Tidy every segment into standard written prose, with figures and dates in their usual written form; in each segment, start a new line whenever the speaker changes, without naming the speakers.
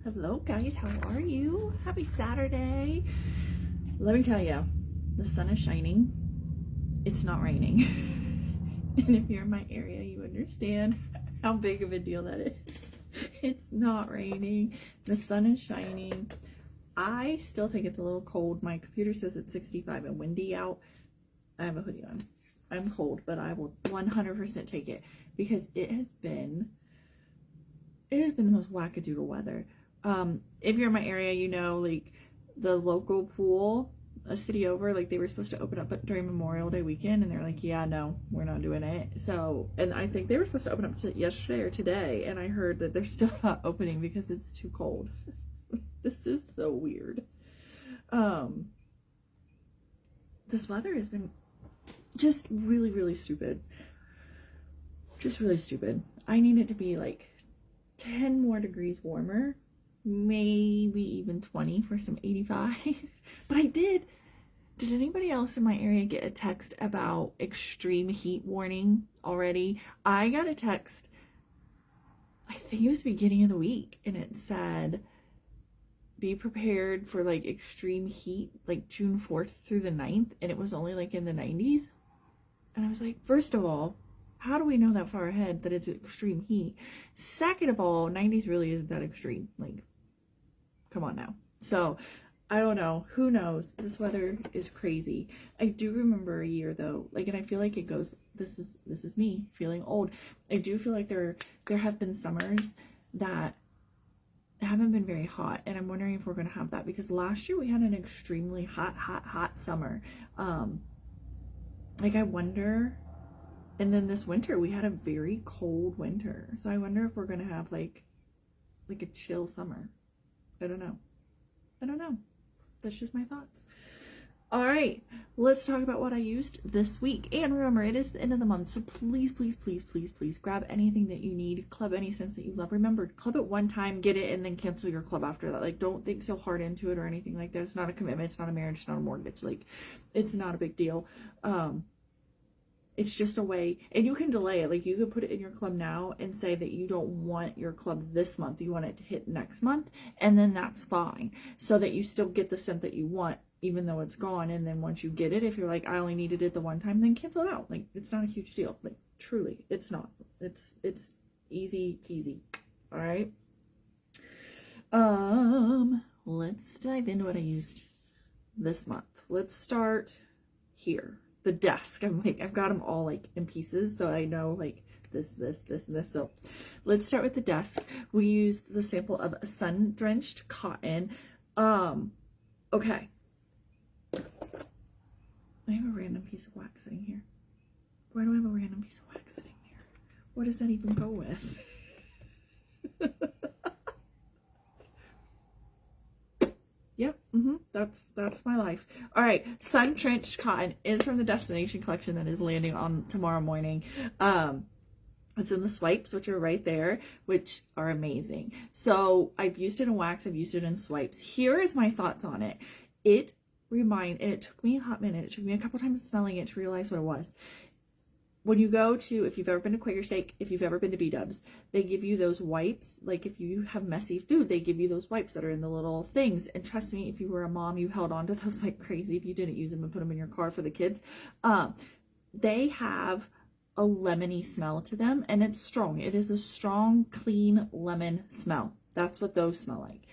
Hello guys, how are you? Happy Saturday. Let me tell you, the sun is shining. It's not raining. And if you're in my area, you understand how big of a deal that is. It's not raining. The sun is shining. I still think it's a little cold. My computer says it's 65 and windy out. I have a hoodie on. I'm cold, but I will 100% take it because it has been the most wackadoodle weather. If you're in my area, you know, like the local pool a city over, like they were supposed to open up during Memorial Day weekend, and they're like, yeah, no, we're not doing it. So, and I think they were supposed to open up yesterday or today, and I heard that they're still not opening because it's too cold. This is so weird. This weather has been just really, really stupid. Just really stupid. I need it to be like 10 more degrees warmer, maybe even 20 for some 85. But I did anybody else in my area get a text about extreme heat warning already? I got a text, I think it was beginning of the week, and it said be prepared for like extreme heat like June 4th through the 9th, and it was only like in the 90s. And I was like, first of all, how do we know that far ahead that it's extreme heat? Second of all, 90s really isn't that extreme. Like, come on now. So, I don't know. Who knows? This weather is crazy. I do remember a year though, like, and I feel like it goes, this is me feeling old. I do feel like there have been summers that haven't been very hot, and I'm wondering if we're going to have that, because last year we had an extremely hot summer. Like, I wonder. And then this winter we had a very cold winter, so I wonder if we're gonna have like a chill summer. I don't know. That's just my thoughts. All right, let's talk about what I used this week. And remember, it is the end of the month, so please grab anything that you need. Club any scents that you love. Remember, club it one time, get it, and then cancel your club after that. Like, don't think so hard into it or anything like that. It's not a commitment. It's not a marriage. It's not a mortgage. Like, it's not a big deal. It's just a way, and you can delay it. Like, you could put it in your club now and say that you don't want your club this month, you want it to hit next month, and then that's fine, so that you still get the scent that you want even though it's gone. And then once you get it, if you're like, I only needed it the one time, then cancel it out. Like, it's not a huge deal. Like, truly, it's not. It's easy peasy. All right. Let's dive into what I used this month. Let's start here. The desk. I've got them all like in pieces, so I know like this, and this. So let's start with the desk. We used the sample of sun-drenched cotton. Okay. I have a random piece of wax sitting here. Why do I have a random piece of wax sitting here? What does that even go with? Yep, that's my life. All right, Sun Drenched Cotton is from the Destination collection that is landing on tomorrow morning. It's in the swipes, which are right there, which are amazing. So I've used it in wax, I've used it in swipes. Here is my thoughts on it. And it took me a hot minute. It took me a couple times smelling it to realize what it was. When you go to, if you've ever been to Quaker Steak, if you've ever been to B-Dubs, they give you those wipes. Like, if you have messy food, they give you those wipes that are in the little things. And trust me, if you were a mom, you held on to those like crazy if you didn't use them and put them in your car for the kids. They have a lemony smell to them, and it's strong. It is a strong, clean lemon smell. That's what those smell like.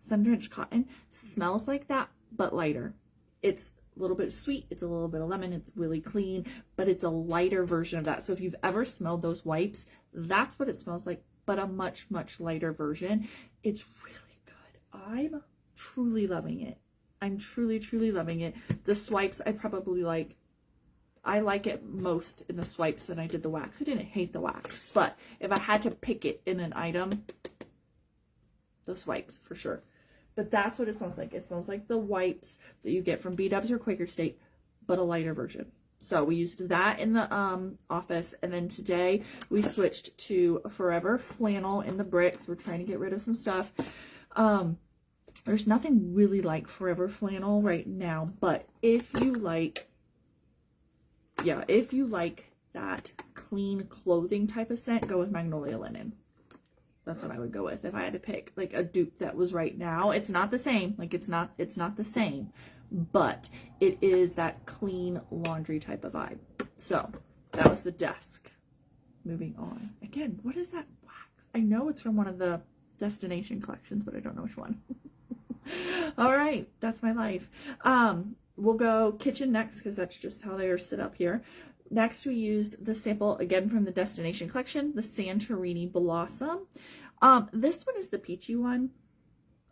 Sun-Drenched Cotton smells like that, but lighter. It's a little bit sweet, it's a little bit of lemon, it's really clean, but it's a lighter version of that. So if you've ever smelled those wipes, that's what it smells like, but a much lighter version. It's really good. I'm truly loving it. I'm truly loving it. The swipes, I like it most in the swipes than I did the wax. I didn't hate the wax, but if I had to pick it in an item, the swipes for sure. But that's what it smells like. It smells like the wipes that you get from B-Dubs or Quaker State, but a lighter version. So we used that in the office, and then today we switched to Forever Flannel in the bricks. We're trying to get rid of some stuff. There's nothing really like Forever Flannel right now, but if you like that clean clothing type of scent, go with Magnolia Linen. That's what I would go with if I had to pick like a dupe that was right now. It's not the same. Like it's not the same, but it is that clean laundry type of vibe. So that was the desk. Moving on. Again, what is that wax? I know it's from one of the Destination collections, but I don't know which one. All right, that's my life. We'll go kitchen next because that's just how they are set up here. Next, we used the sample, again, from the Destination collection, the Santorini Blossom. This one is the peachy one.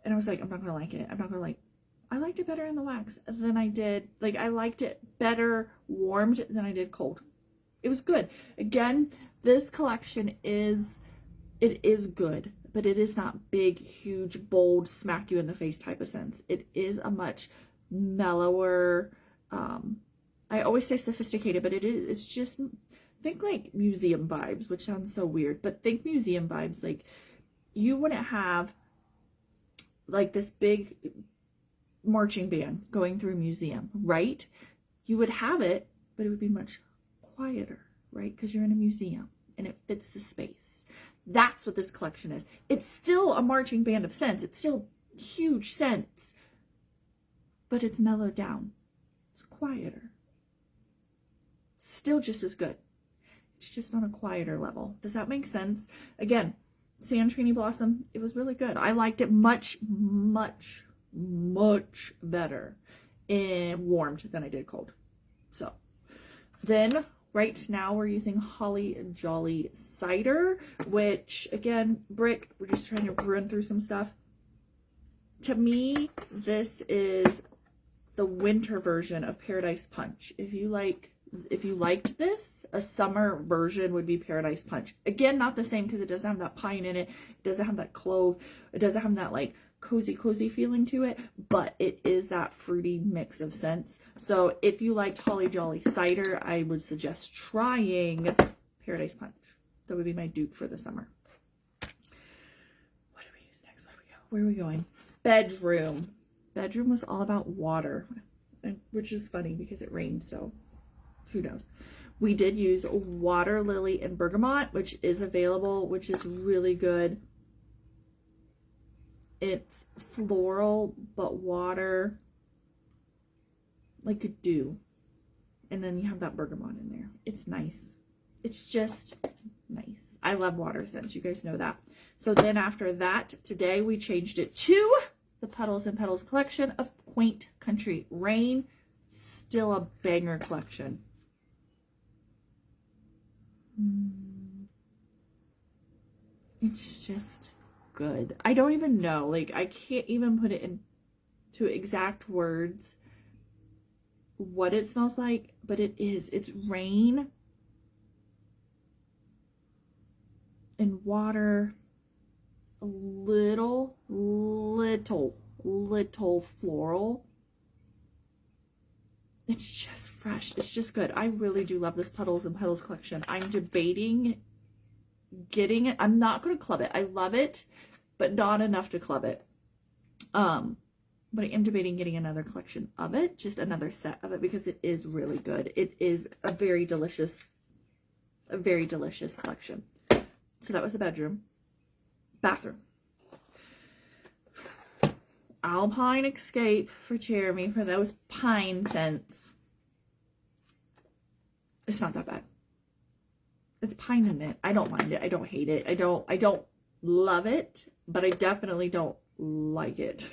And I was like, I'm not going to like it. I'm not going to like I liked it better in the wax than I did. Like, I liked it better warmed than I did cold. It was good. Again, this collection is good, but it is not big, huge, bold, smack you in the face type of sense. It is a much mellower, I always say sophisticated, but it's just, think like museum vibes, which sounds so weird, but think museum vibes. Like, you wouldn't have like this big marching band going through a museum, right? You would have it, but it would be much quieter, right? Because you're in a museum and it fits the space. That's what this collection is. It's still a marching band of scents. It's still huge scents, but it's mellowed down. It's quieter. Still just as good. It's just on a quieter level. Does that make sense? Again, Santorini Blossom, it was really good. I liked it much, much, much better in warmed than I did cold. So then right now we're using Holly Jolly Cider, which again, Brick, we're just trying to run through some stuff. To me, this is the winter version of Paradise Punch. If you liked this, a summer version would be Paradise Punch. Again, not the same because it doesn't have that pine in it. It doesn't have that clove. It doesn't have that like cozy feeling to it, but it is that fruity mix of scents. So if you liked Holly Jolly Cider, I would suggest trying Paradise Punch. That would be my dupe for the summer. What do we use next? Where are we going? Bedroom. Bedroom was all about water, which is funny because it rained, so who knows. We did use Water Lily and Bergamot, which is available, which is really good. It's floral, but water, like a dew. And then you have that bergamot in there. It's nice. It's just nice. I love water scents. You guys know that. So then after that, today we changed it to the Petals and Petals collection of Quaint Country Rain. Still a banger collection. It's just good. I don't even know. Like, I can't even put it into exact words what it smells like, but it is. It's rain and water, a little floral. It's just fresh. It's just good. I really do love this Petals and Petals collection. I'm debating getting it. I'm not going to club it. I love it, but not enough to club it. But I am debating getting another collection of it, just another set of it, because it is really good. It is a very delicious collection. So that was the bedroom. Bathroom. Alpine Escape for Jeremy for those pine scents. It's not that bad. It's pine and mint. I don't mind it. I don't hate it. I don't love it, but I definitely don't like it.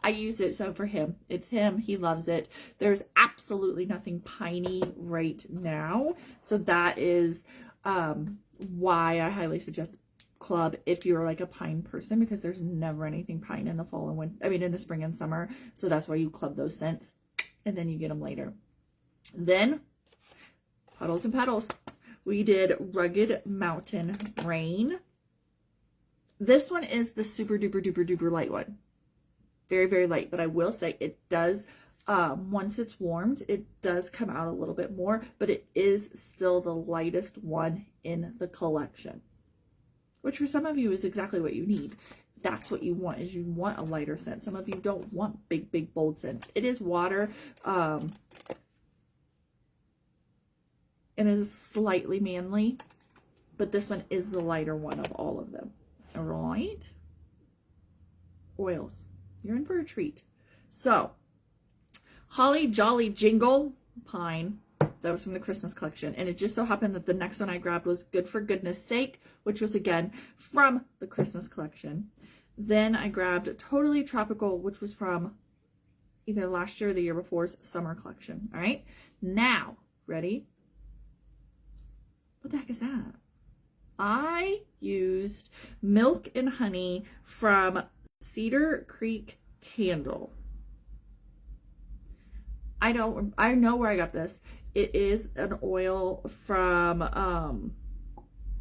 I use it so for him. It's him. He loves it. There's absolutely nothing piney right now. So that is why I highly suggest club if you're like a pine person, because there's never anything pine in the fall and winter. I mean, in the spring and summer. So that's why you club those scents and then you get them later. Then Petals and Petals. We did Rugged Mountain Rain. This one is the super duper light one. Very, very light. But I will say it does, once it's warmed, it does come out a little bit more. But it is still the lightest one in the collection. Which for some of you is exactly what you need. That's what you want, is you want a lighter scent. Some of you don't want big, bold scents. It is water. It is slightly manly. but this one is the lighter one of all of them. All right. Oils. You're in for a treat. So, Holly Jolly Jingle Pine. That was from the Christmas collection. And it just so happened that the next one I grabbed was Good for Goodness Sake, which was again from the Christmas collection. Then I grabbed Totally Tropical, which was from either last year or the year before's summer collection. All right. Now, ready? What the heck is that? I used Milk and Honey from Cedar Creek Candle. I know where I got this. It is an oil from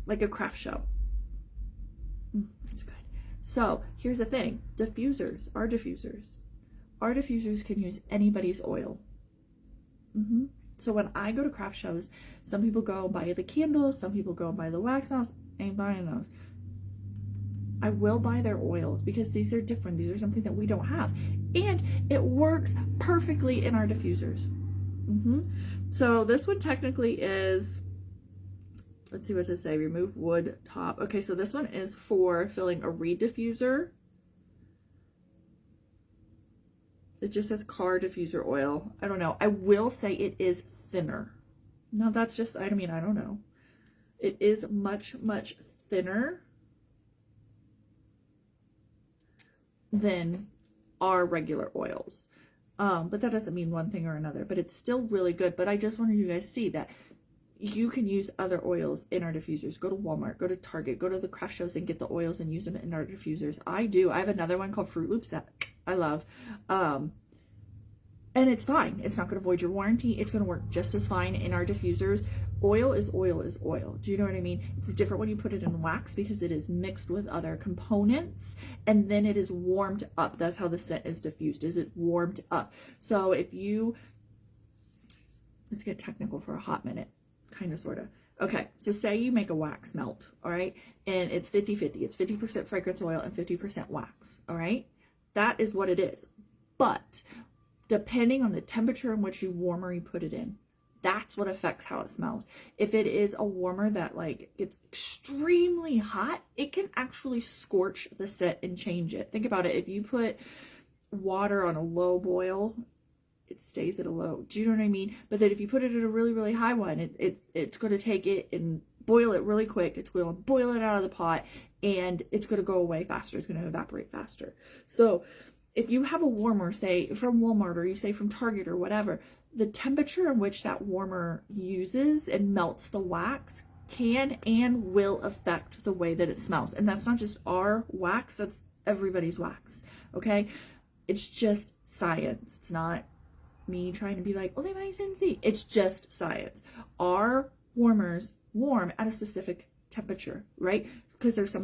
like a craft show. It's good. So here's the thing. Diffusers are diffusers. Our diffusers can use anybody's oil. So when I go to craft shows, some people go buy the candles, some people go buy the wax melts. Ain't buying those. I will buy their oils because these are different. These are something that we don't have. And it works perfectly in our diffusers. So this one technically is, let's see what it say, remove wood top. Okay, so this one is for filling a reed diffuser. It just says car diffuser oil. I don't know. I will say it is thinner. No, that's just, I mean, I don't know. It is much, much thinner than our regular oils. But that doesn't mean one thing or another, but it's still really good. But I just wanted you guys to see that you can use other oils in our diffusers. Go to Walmart, go to Target, go to the craft shows and get the oils and use them in our diffusers. I do. I have another one called Fruit Loops that I love. And it's fine. It's not going to void your warranty. It's going to work just as fine in our diffusers. Oil is oil is oil. Do you know what I mean? It's different when you put it in wax because it is mixed with other components and then it is warmed up. That's how the scent is diffused, is it warmed up. So if you, let's get technical for a hot minute, kind of, sort of. Okay, so say you make a wax melt, all right? And it's 50-50. It's 50% fragrance oil and 50% wax, all right? That is what it is. But depending on the temperature in which you warmer you put it in, that's what affects how it smells. If it is a warmer that like gets extremely hot, it can actually scorch the scent and change it. Think about it. If you put water on a low boil, it stays at a low. Do you know what I mean? But then if you put it at a really, really high one, it's going to take it and boil it really quick. It's going to boil it out of the pot and it's going to go away faster. It's going to evaporate faster. So if you have a warmer, say from Walmart or you say from Target or whatever, the temperature in which that warmer uses and melts the wax can and will affect the way that it smells. And that's not just our wax, that's everybody's wax, okay? It's just science. It's not me trying to be like, oh, they might see. It's just science. Our warmers warm at a specific temperature, right? Because there's a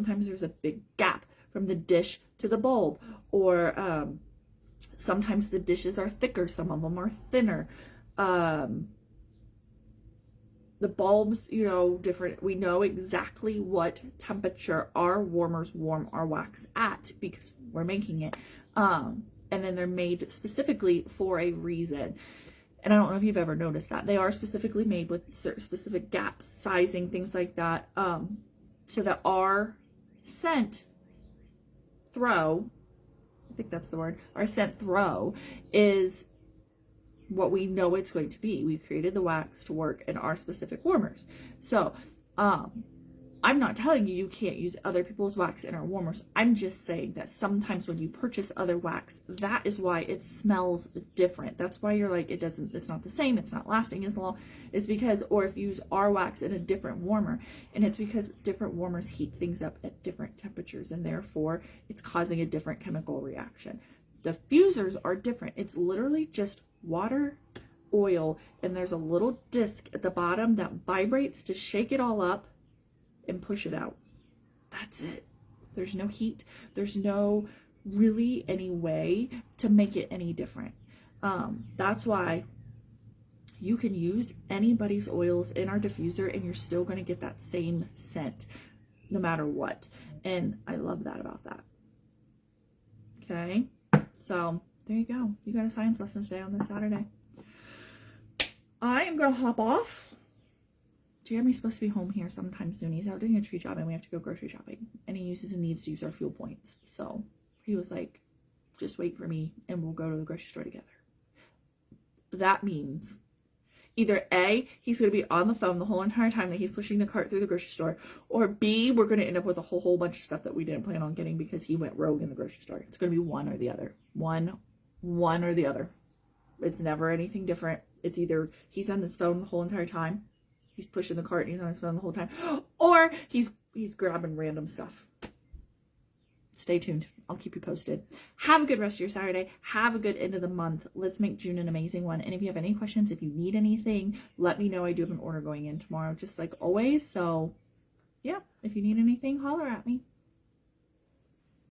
big gap from the dish to the bulb, or sometimes the dishes are thicker, some of them are thinner. The bulbs, you know, different. We know exactly what temperature our warmers warm our wax at because we're making it. And then they're made specifically for a reason. And I don't know if you've ever noticed that. They are specifically made with specific gaps, sizing, things like that, so that our scent throw, I think that's the word, our scent throw is what we know it's going to be. We've created the wax to work in our specific warmers. So I'm not telling you can't use other people's wax in our warmers. I'm just saying that sometimes when you purchase other wax, that is why it smells different. That's why you're like, it's not the same, it's not lasting as long. It's because, or if you use our wax in a different warmer, and it's because different warmers heat things up at different temperatures, and therefore it's causing a different chemical reaction. Diffusers are different. It's literally just water, oil, and there's a little disc at the bottom that vibrates to shake it all up and push it out. That's it. There's no heat. There's no really any way to make it any different. That's why you can use anybody's oils in our diffuser and you're still going to get that same scent no matter what. And I love that about that. Okay. So there you go. You got a science lesson today on this Saturday. I am going to hop off Jeremy's supposed to be home here sometime soon. He's out doing a tree job and we have to go grocery shopping. And he uses and needs to use our fuel points. So he was like, just wait for me and we'll go to the grocery store together. That means either A, he's going to be on the phone the whole entire time that he's pushing the cart through the grocery store, or B, we're going to end up with a whole bunch of stuff that we didn't plan on getting because he went rogue in the grocery store. It's going to be one or the other. One or the other. It's never anything different. It's either he's on his phone the whole entire time, he's pushing the cart and he's on his phone the whole time, or he's grabbing random stuff. Stay tuned. I'll keep you posted. Have a good rest of your Saturday. Have a good end of the month. Let's make June an amazing one. And if you have any questions, if you need anything, let me know. I do have an order going in tomorrow, just like always. So yeah, if you need anything, holler at me.